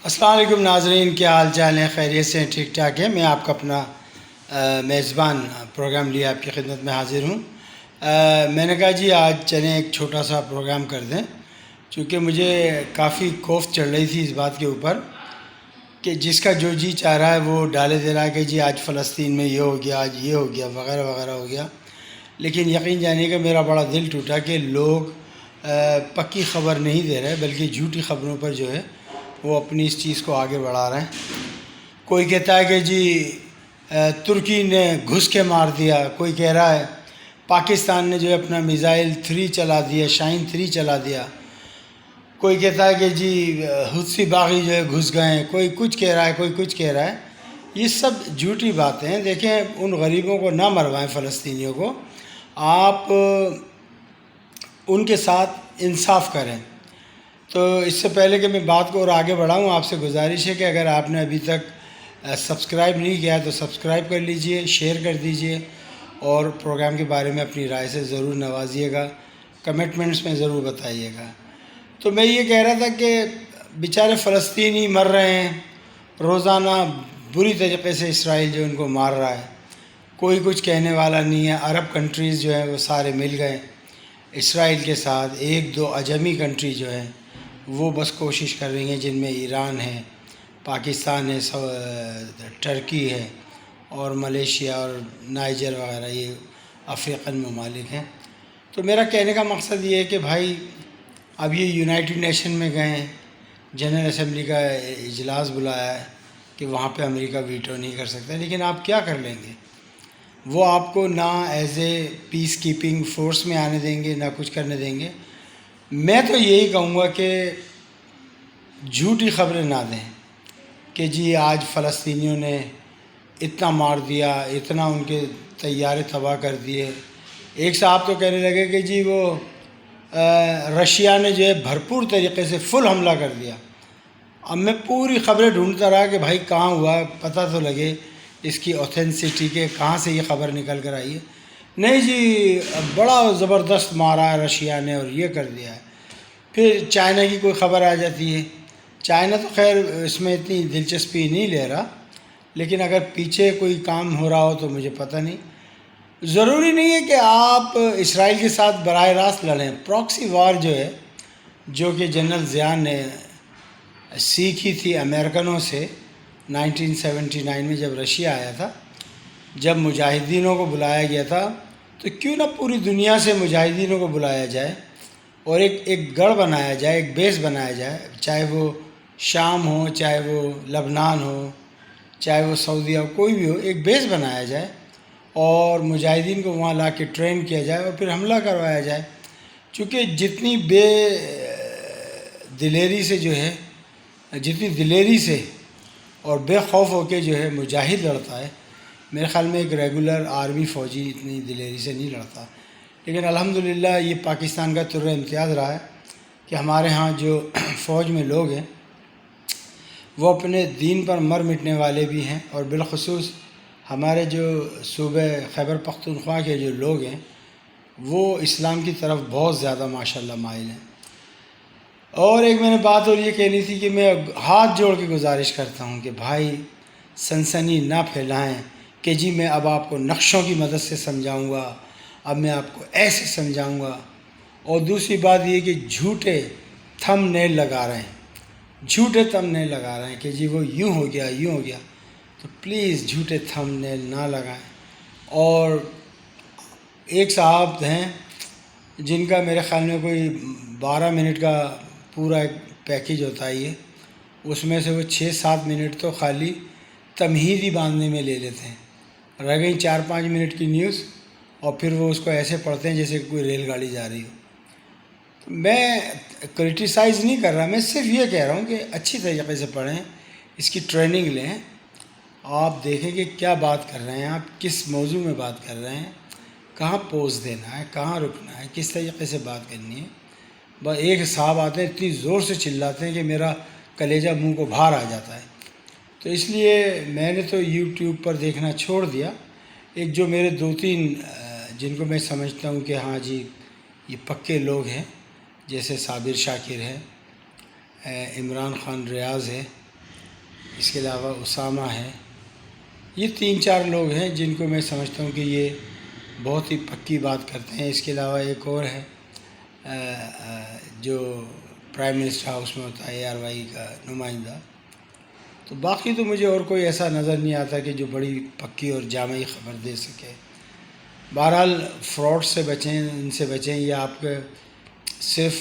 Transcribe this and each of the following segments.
السلام علیکم ناظرین، کیا حال چال ہیں؟ خیریت سے ہیں؟ ٹھیک ٹھاک ہے؟ میں آپ کا اپنا میزبان پروگرام لیے آپ کی خدمت میں حاضر ہوں۔ میں نے کہا جی آج چلیں ایک چھوٹا سا پروگرام کر دیں، چونکہ مجھے کافی کوفت چڑھ رہی تھی اس بات کے اوپر کہ جس کا جو جی چاہ رہا ہے وہ ڈالے دے رہا ہے کہ جی آج فلسطین میں یہ ہو گیا، آج یہ ہو گیا، وغیرہ وغیرہ ہو گیا۔ لیکن یقین جانیے کہ میرا بڑا دل ٹوٹا کہ لوگ پکی خبر نہیں دے رہے بلکہ جھوٹی خبروں پر جو ہے وہ اپنی اس چیز کو آگے بڑھا رہے ہیں۔ کوئی کہتا ہے کہ جی ترکی نے گھس کے مار دیا، کوئی کہہ رہا ہے پاکستان نے جو ہے اپنا میزائل 3 چلا دیا، شاہین 3 چلا دیا، کوئی کہتا ہے کہ جی حوثی باغی جو ہے گھس گئے ہیں، کوئی کچھ کہہ رہا ہے، کوئی کچھ کہہ رہا ہے۔ یہ سب جھوٹی باتیں ہیں۔ دیکھیں، ان غریبوں کو نہ مروائیں، فلسطینیوں کو، آپ ان کے ساتھ انصاف کریں۔ تو اس سے پہلے کہ میں بات کو اور آگے بڑھاؤں، آپ سے گزارش ہے کہ اگر آپ نے ابھی تک سبسکرائب نہیں کیا تو سبسکرائب کر لیجئے، شیئر کر دیجئے، اور پروگرام کے بارے میں اپنی رائے سے ضرور نوازیے گا، کمنٹمنٹس میں ضرور بتائیے گا۔ تو میں یہ کہہ رہا تھا کہ بیچارے فلسطینی مر رہے ہیں، روزانہ بری طریقے سے اسرائیل جو ان کو مار رہا ہے، کوئی کچھ کہنے والا نہیں ہے۔ عرب کنٹریز جو ہیں وہ سارے مل گئے اسرائیل کے ساتھ، ایک دو عجمی کنٹری جو ہیں وہ بس کوشش کر رہی ہیں، جن میں ایران ہے، پاکستان ہے، ٹرکی ہے، اور ملیشیا اور نائجر وغیرہ، یہ افریقن ممالک ہیں۔ تو میرا کہنے کا مقصد یہ ہے کہ بھائی اب یہ یونائٹڈ نیشن میں گئے ہیں، جنرل اسمبلی کا اجلاس بلایا ہے کہ وہاں پہ امریکہ ویٹو نہیں کر سکتا، لیکن آپ کیا کر لیں گے؟ وہ آپ کو نہ as a piece keeping force میں آنے دیں گے، نہ کچھ کرنے دیں گے۔ میں تو یہی کہوں گا کہ جھوٹی خبریں نہ دیں کہ جی آج فلسطینیوں نے اتنا مار دیا، اتنا ان کے طیارے تباہ کر دیے۔ ایک صاحب تو کہنے لگے کہ جی وہ رشیا نے جو ہے بھرپور طریقے سے فل حملہ کر دیا۔ اب میں پوری خبریں ڈھونڈتا رہا کہ بھائی کہاں ہوا، پتہ تو لگے اس کی اوتھینسٹی کے، کہاں سے یہ خبر نکل کر آئی ہے۔ نہیں جی بڑا زبردست مارا ہے رشیا نے اور یہ کر دیا ہے۔ پھر چائنا کی کوئی خبر آ جاتی ہے۔ چائنا تو خیر اس میں اتنی دلچسپی نہیں لے رہا، لیکن اگر پیچھے کوئی کام ہو رہا ہو تو مجھے پتہ نہیں۔ ضروری نہیں ہے کہ آپ اسرائیل کے ساتھ براہ راست لڑیں۔ پراکسی وار جو ہے، جو کہ جنرل ضیاء نے سیکھی تھی امریکنوں سے 1979 میں جب رشیا آیا تھا، جب مجاہدینوں کو بلایا گیا تھا، تو کیوں نہ پوری دنیا سے مجاہدینوں کو بلایا جائے اور ایک گڑھ بنایا جائے، ایک بیس بنایا جائے، چاہے وہ شام ہو، چاہے وہ لبنان ہو، چاہے وہ سعودیہ ہو، کوئی بھی ہو، ایک بیس بنایا جائے اور مجاہدین کو وہاں لا کے ٹرین کیا جائے اور پھر حملہ کروایا جائے۔ چونکہ جتنی دلیری سے جو ہے، جتنی دلیری سے اور بے خوف ہو کے جو ہے مجاہد لڑتا ہے، میرے خیال میں ایک ریگولر آرمی فوجی اتنی دلیری سے نہیں لڑتا۔ لیکن الحمدللہ یہ پاکستان کا طر امتیاز رہا ہے کہ ہمارے ہاں جو فوج میں لوگ ہیں وہ اپنے دین پر مر مٹنے والے بھی ہیں، اور بالخصوص ہمارے جو صوبہ خیبر پختونخوا کے جو لوگ ہیں وہ اسلام کی طرف بہت زیادہ ماشاءاللہ مائل ہیں۔ اور ایک میں نے بات اور یہ کہنی تھی کہ میں ہاتھ جوڑ کے گزارش کرتا ہوں کہ بھائی سنسنی نہ پھیلائیں کہ جی میں اب آپ کو نقشوں کی مدد سے سمجھاؤں گا، اب میں آپ کو ایسے سمجھاؤں گا۔ اور دوسری بات یہ کہ جھوٹے تھم نیل لگا رہے ہیں، جھوٹے تھم نیل لگا رہے ہیں کہ جی وہ یوں ہو گیا، یوں ہو گیا۔ تو پلیز جھوٹے تھم نیل نہ لگائیں۔ اور ایک صاحب ہیں جن کا میرے خیال میں کوئی 12 منٹ کا پورا ایک پیکیج ہوتا ہے، یہ اس میں سے وہ 6-7 منٹ تو خالی تمہیدی باندھنے میں لے لیتے ہیں، رہ گئی 4-5 منٹ کی نیوز، اور پھر وہ اس کو ایسے پڑھتے ہیں جیسے کوئی ریل گاڑی جا رہی ہو۔ میں کرٹیسائز نہیں کر رہا، میں صرف یہ کہہ رہا ہوں کہ اچھی طریقے سے پڑھیں، اس کی ٹریننگ لیں، آپ دیکھیں کہ کیا بات کر رہے ہیں، آپ کس موضوع میں بات کر رہے ہیں، کہاں پوز دینا ہے، کہاں رکنا ہے، کس طریقے سے بات کرنی ہے۔ بس ایک صاحب آتے ہیں اتنی زور سے چلاتے ہیں کہ میرا کلیجہ منہ کو باہر آ جاتا ہے۔ تو اس لیے میں نے تو یوٹیوب پر دیکھنا چھوڑ دیا۔ ایک جو میرے 2-3 جن کو میں سمجھتا ہوں کہ ہاں جی یہ پکے لوگ ہیں، جیسے صابر شاکر ہے، عمران خان ریاض ہے، اس کے علاوہ اسامہ ہے. یہ 3-4 لوگ ہیں جن کو میں سمجھتا ہوں کہ یہ بہت ہی پکی بات کرتے ہیں. اس کے علاوہ ایک اور ہے جو پرائم منسٹر ہاؤس میں ہوتا ہے ARY کا نمائندہ. تو باقی تو مجھے اور کوئی ایسا نظر نہیں آتا کہ جو بڑی پکی اور جامعی خبر دے سکے. بہرحال فراڈ سے بچیں، ان سے بچیں. یہ آپ کے صرف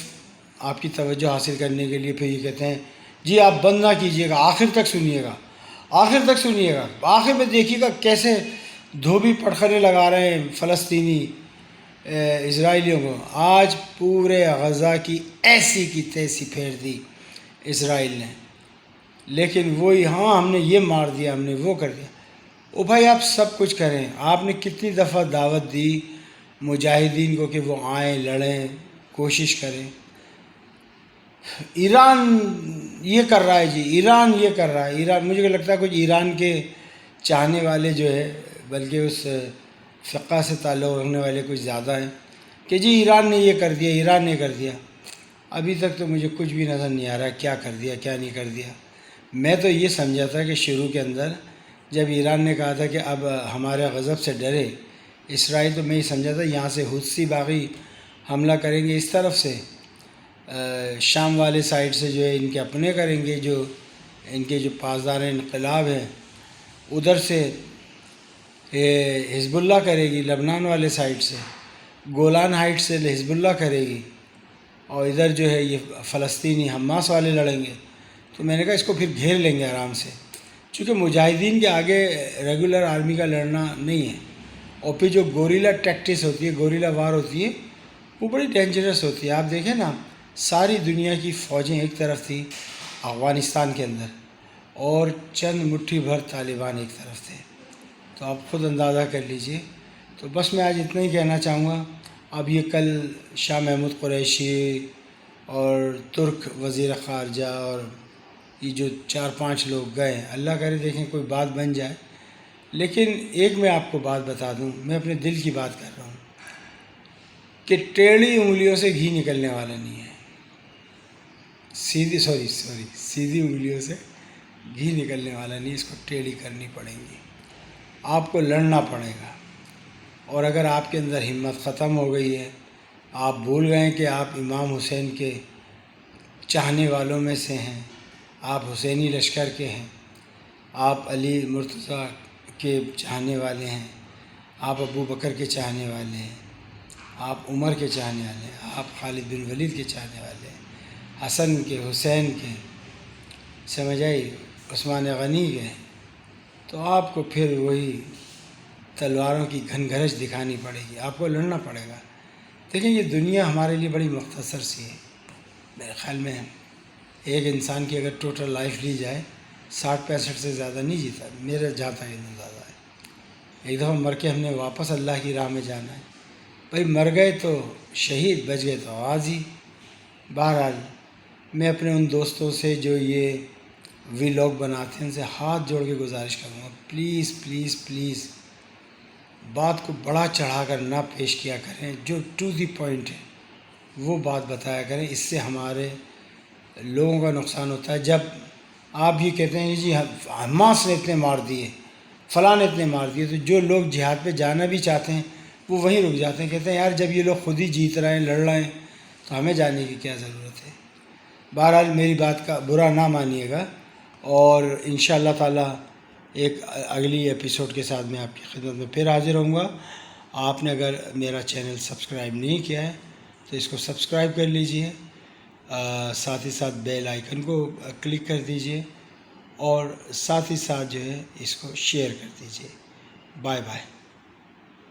آپ کی توجہ حاصل کرنے کے لیے پھر یہ کہتے ہیں جی آپ بند نہ کیجیے گا، آخر تک سنیے گا، آخر تک سنیے گا، آخر میں دیکھیے گا کیسے دھوبی پٹخنے لگا رہے ہیں فلسطینی اسرائیلیوں کو. آج پورے غزہ کی ایسی کی تیسی پھیر دی اسرائیل نے، لیکن وہی ہاں ہم نے یہ مار دیا، ہم نے وہ کر دیا. او بھائی آپ سب کچھ کریں. آپ نے کتنی دفعہ دعوت دی مجاہدین کو کہ وہ آئیں، لڑیں، کوشش کریں. ایران یہ کر رہا ہے جی، ایران یہ کر رہا ہے. ایران مجھے لگتا ہے کچھ ایران کے چاہنے والے جو ہے، بلکہ اس فقہ سے تعلق رکھنے والے کچھ زیادہ ہیں کہ جی ایران نے یہ کر دیا، ایران نے کر دیا. ابھی تک تو مجھے کچھ بھی نظر نہیں آ رہا کیا کر دیا کیا نہیں کر دیا. میں تو یہ سمجھا تھا کہ شروع کے اندر جب ایران نے کہا تھا کہ اب ہمارے غضب سے ڈرے اسرائیل، تو میں یہ سمجھا تھا یہاں سے حوثی باغی حملہ کریں گے، اس طرف سے شام والے سائڈ سے جو ہے ان کے اپنے کریں گے، جو ان کے جو پاسدار انقلاب ہیں ادھر سے حزب اللہ کرے گی، لبنان والے سائڈ سے گولان ہائٹ سے حزب اللہ کرے گی، اور ادھر جو ہے یہ فلسطینی حماس والے لڑیں گے. تو میں نے کہا اس کو پھر گھیر لیں گے آرام سے، چونکہ مجاہدین کے آگے ریگولر آرمی کا لڑنا نہیں ہے. اور پھر جو گوریلا ٹیکٹس ہوتی ہے، گوریلا وار ہوتی ہے، وہ بڑی ڈینجرس ہوتی ہے. آپ دیکھیں نا، ساری دنیا کی فوجیں ایک طرف تھی افغانستان کے اندر، اور چند مٹھی بھر طالبان ایک طرف تھے. تو آپ خود اندازہ کر لیجئے. تو بس میں آج اتنا ہی کہنا چاہوں گا. اب یہ کل شاہ محمود قریشی اور ترک وزیر خارجہ اور یہ جو 4-5 لوگ گئے، اللہ کرے دیکھیں کوئی بات بن جائے. لیکن ایک میں آپ کو بات بتا دوں، میں اپنے دل کی بات کر رہا ہوں کہ ٹیڑھی انگلیوں سے گھی نکلنے والا نہیں ہے. سیدھی انگلیوں سے گھی نکلنے والا نہیں، اس کو ٹیڑھی کرنی پڑیں گی. آپ کو لڑنا پڑے گا. اور اگر آپ کے اندر ہمت ختم ہو گئی ہے، آپ بھول گئے کہ آپ امام حسین کے چاہنے والوں میں سے ہیں، آپ حسینی لشکر کے ہیں، آپ علی مرتضیٰ کے چاہنے والے ہیں، آپ ابو بکر کے چاہنے والے ہیں، آپ عمر کے چاہنے والے ہیں، آپ خالد بن ولید کے چاہنے والے ہیں، حسن کے، حسین کے، سمجھ آئی، عثمان غنی کے. تو آپ کو پھر وہی تلواروں کی گھن گھرش دکھانی پڑے گی، آپ کو لڑنا پڑے گا. دیکھیں یہ دنیا ہمارے لیے بڑی مختصر سی ہے. میرے خیال میں ایک انسان کی اگر ٹوٹل لائف لی جائے 60-65 سے زیادہ نہیں جیتا، میرا جہاں تک اندازہ ہے. ایک دفعہ مر کے ہم نے واپس اللہ کی راہ میں جانا ہے. بھائی مر گئے تو شہید، بچ گئے تو غازی. بہرحال میں اپنے ان دوستوں سے جو یہ ولاگ بناتے ہیں ان سے ہاتھ جوڑ کے گزارش کروں گا، پلیز پلیز پلیز بات کو بڑا چڑھا کر نہ پیش کیا کریں. جو ٹو دی پوائنٹ ہے وہ بات بتایا کریں. اس سے ہمارے لوگوں کا نقصان ہوتا ہے. جب آپ یہ کہتے ہیں جی حماس نے اتنے مار دیے، فلاں نے اتنے مار دیے، تو جو لوگ جہاد پہ جانا بھی چاہتے ہیں وہ وہیں رک جاتے ہیں. کہتے ہیں یار جب یہ لوگ خود ہی جیت رہے ہیں، لڑ رہے ہیں، تو ہمیں جانے کی کیا ضرورت ہے. بہرحال میری بات کا برا نہ مانیے گا، اور انشاءاللہ تعالی ایک اگلی ایپیسوڈ کے ساتھ میں آپ کی خدمت میں پھر حاضر ہوں گا. آپ نے اگر میرا چینل سبسکرائب نہیں کیا ہے تو اس کو سبسکرائب کر لیجئے، ساتھ ہی ساتھ بیل آئیکن کو کلک کر دیجئے، اور ساتھ ہی ساتھ جو ہے اس کو شیئر کر دیجئے. Bye bye.